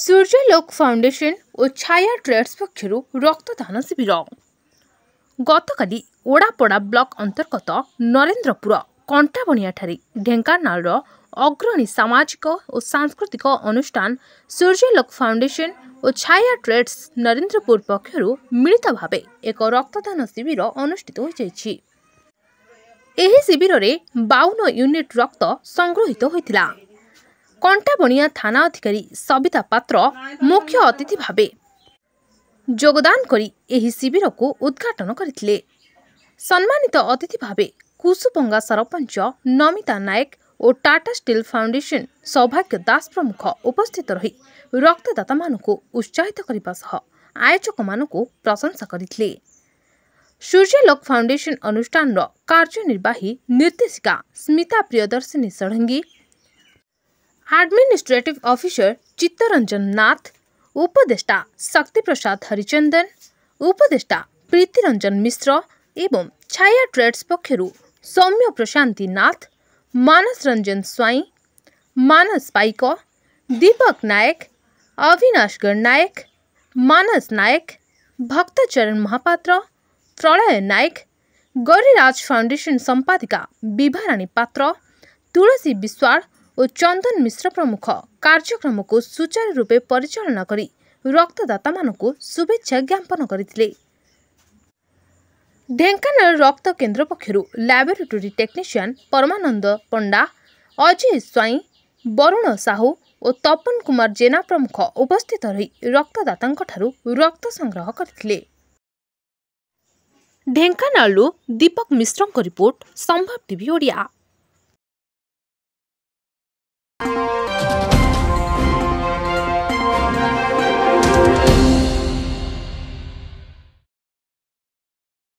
सूर्यलोक foundation और छाया trades पक्षर रक्तदान शिविर गतकाली ओडापड़ा ब्लॉक अंतर्गत नरेंद्रपुर कंटाबणिया ढेंकानाल अग्रणी सामाजिक और सांस्कृतिक अनुष्ठान सूर्यलोक फाउंडेशन और छाया ट्रेड्स नरेंद्रपुर पक्षर मिलित भाव एक रक्तदान शिविर अनुष्ठित हो जाइछि। एही शिविर रे 52 यूनिट रक्त संग्रहित होइतिला। कंटाबणिया थाना अधिकारी सविता पात्र मुख्य अतिथि भावे योगदान करी एही शिविर को उद्घाटन करथिले। सम्मानित अतिथि भावे कुसुपंगा सरपंच नमिता नायक और टाटा स्टील फाउंडेशन सौभाग्य दास प्रमुख उपस्थित रही रक्तदाता मानकु उत्साहित करने सह आयोजक मानकु प्रशंसा करथिले। सूर्यलोक फाउंडेशन अनुष्ठान कार्यनिर्वाही निर्देशिका स्मिता प्रियदर्शिनी षडंगी, एडमिनिस्ट्रेटिव ऑफिसर चित्तरंजन नाथ, उपदेष्टा शक्ति प्रसाद हरिचंदन, उपदेष्टा प्रीतिरंजन मिश्र एवं छाया ट्रेड्स पक्षरु सौम्य प्रशांति नाथ, मानस रंजन स्वाई, मानस पाइक, दीपक नायक, अविनाश गणनायक, मानस नायक, भक्तचरण महापात्र, प्रलय नायक, गौरीराज फाउंडेशन संपादिका विभाराणी पात्र, तुलसी विश्वाल और चंदन मिश्र प्रमुख कार्यक्रम को सुचारू रूपे परिचालना करी रक्तदाता मानकु शुभेच्छा ज्ञापन करथिले। ढेंकानाल रक्त केन्द्र पक्षरु लैबोरेटरी टेक्नीशियन परमानंद पंडा, अजय स्वाई, वरुण साहू और तपन कुमार जेना प्रमुख उपस्थित रही रक्तदातांक ठारू रक्त संग्रह करथिले। ढेंकानालु दीपक मिश्रଙ୍କ रिपोर्ट संभव टीवी ओडिया।